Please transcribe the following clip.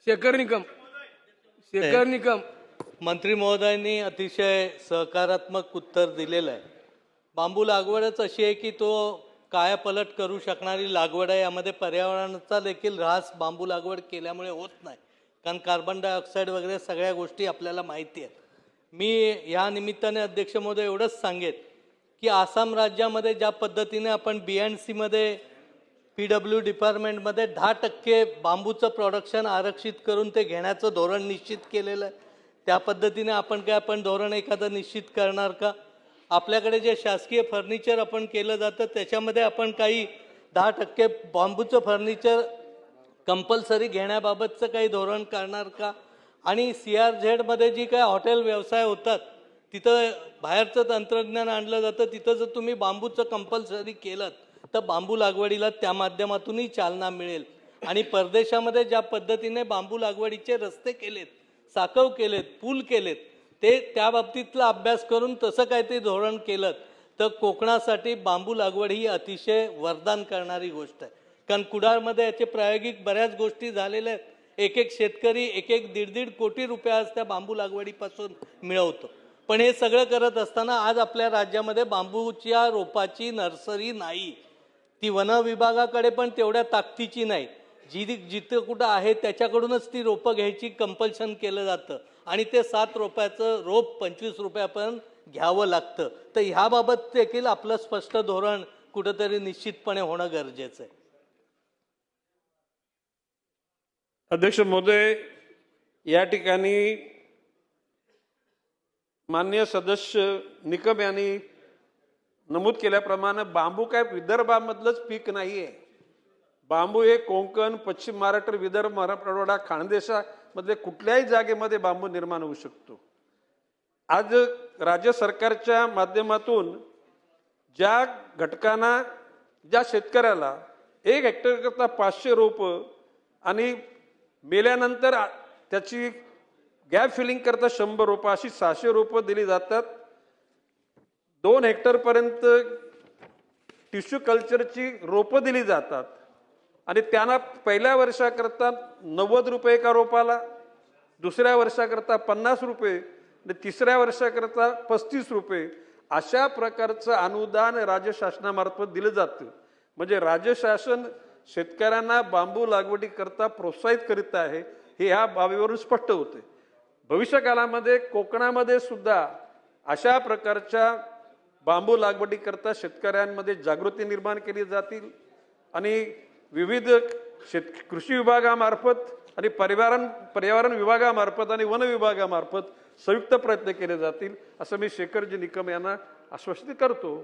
शेखर निकम मंत्री महोदयांनी अतिशय सकारात्मक उत्तर दिलेलं आहे. बांबू लागवडच अशी आहे की तो कायापलट करू शकणारी लागवड आहे. यामध्ये पर्यावरणाचा देखील ऱ्हास बांबू लागवड केल्यामुळे होत नाही, कारण कार्बन डायऑक्साईड वगैरे सगळ्या गोष्टी आपल्याला माहिती आहेत. मी या निमित्ताने अध्यक्ष महोदय एवढंच सांगेन की आसाम राज्यामध्ये ज्या पद्धतीने आपण BNC मध्ये PW डिपार्टमेंटमध्ये 10% बांबूचं प्रोडक्शन आरक्षित करून ते घेण्याचं धोरण निश्चित केलेलं आहे, त्या पद्धतीने आपण धोरण एखादं निश्चित करणार का? आपल्याकडे जे शासकीय फर्निचर आपण केलं जातं त्याच्यामध्ये आपण काही 10% बांबूचं फर्निचर कंपल्सरी घेण्याबाबतचं काही धोरण करणार का? आणि CRZ मध्ये जी काय हॉटेल व्यवसाय होतात तिथं बाहेरचं तंत्रज्ञान आणलं जातं, तिथं जर तुम्ही बांबूचं कंपल्सरी केलं तर बांबू लागवडीला त्या माध्यमातूनही चालना मिळेल. आणि परदेशामध्ये ज्या पद्धतीने बांबू लागवडीचे रस्ते केलेत, साकव केलेत, पूल केलेत, ते त्या बाबतीतला अभ्यास करून तसं काहीतरी धोरण केलं तर कोकणासाठी बांबू लागवड ही अतिशय वरदान करणारी गोष्ट आहे. कारण कुडाळमध्ये याचे प्रायोगिक बऱ्याच गोष्टी झालेल्या आहेत. एक एक शेतकरी एक एक 1.5 कोटी रुपये आज त्या बांबू लागवडीपासून मिळवतो. पण हे सगळं करत असताना आज आपल्या राज्यामध्ये बांबूच्या रोपाची नर्सरी नाही, ती वन विभागाकडे पण तेवढ्या ताकदीची नाही. जिथं कुठं आहे त्याच्याकडूनच ती रोपं घ्यायची कंपल्शन केलं जातं आणि ते 7 रोपाचं रोप 25 रुपयापर्यंत घ्यावं लागतं. तर ह्याबाबत देखील आपलं स्पष्ट धोरण कुठंतरी निश्चितपणे होणं गरजेचं आहे. अध्यक्ष महोदय, या ठिकाणी माननीय सदस्य निकम यांनी नमूद केल्याप्रमाणे बांबू काय विदर्भामधलंच पीक नाहीये. बांबू हे कोकण, पश्चिम महाराष्ट्र, विदर्भ, मराठवाडा, खानदेशामधले कुठल्याही जागेमध्ये बांबू निर्माण होऊ शकतो. आज राज्य सरकारच्या माध्यमातून ज्या घटकांना, ज्या शेतकऱ्याला 1 हेक्टर करता 500 रोप आणि मेल्यानंतर त्याची गॅप फिलिंग करता 100 रोपं अशी 600 रोपं दिली जातात. 2 हेक्टरपर्यंत टिश्यू कल्चरची रोपं दिली जातात आणि त्यांना पहिल्या वर्षाकरता 90 रुपये एका रोपाला, दुसऱ्या वर्षाकरता 50 रुपये आणि तिसऱ्या वर्षाकरता 35 रुपये अशा प्रकारचं अनुदान राज्य शासनामार्फत दिलं जातं. म्हणजे राज्य शासन शेतकऱ्यांना बांबू लागवडीकरता प्रोत्साहित करीत आहे, हे ह्या बाबीवरून स्पष्ट होते. भविष्यकाळामध्ये कोकणामध्ये सुद्धा अशा प्रकारच्या बांबू लागवडीकरता शेतकऱ्यांमध्ये जागृती निर्माण केली जातील आणि विविध कृषी विभागामार्फत आणि पर्यावरण विभागामार्फत आणि वन विभागामार्फत संयुक्त प्रयत्न केले जातील, असं मी शेखरजी निकम यांना आश्वस्त करतो.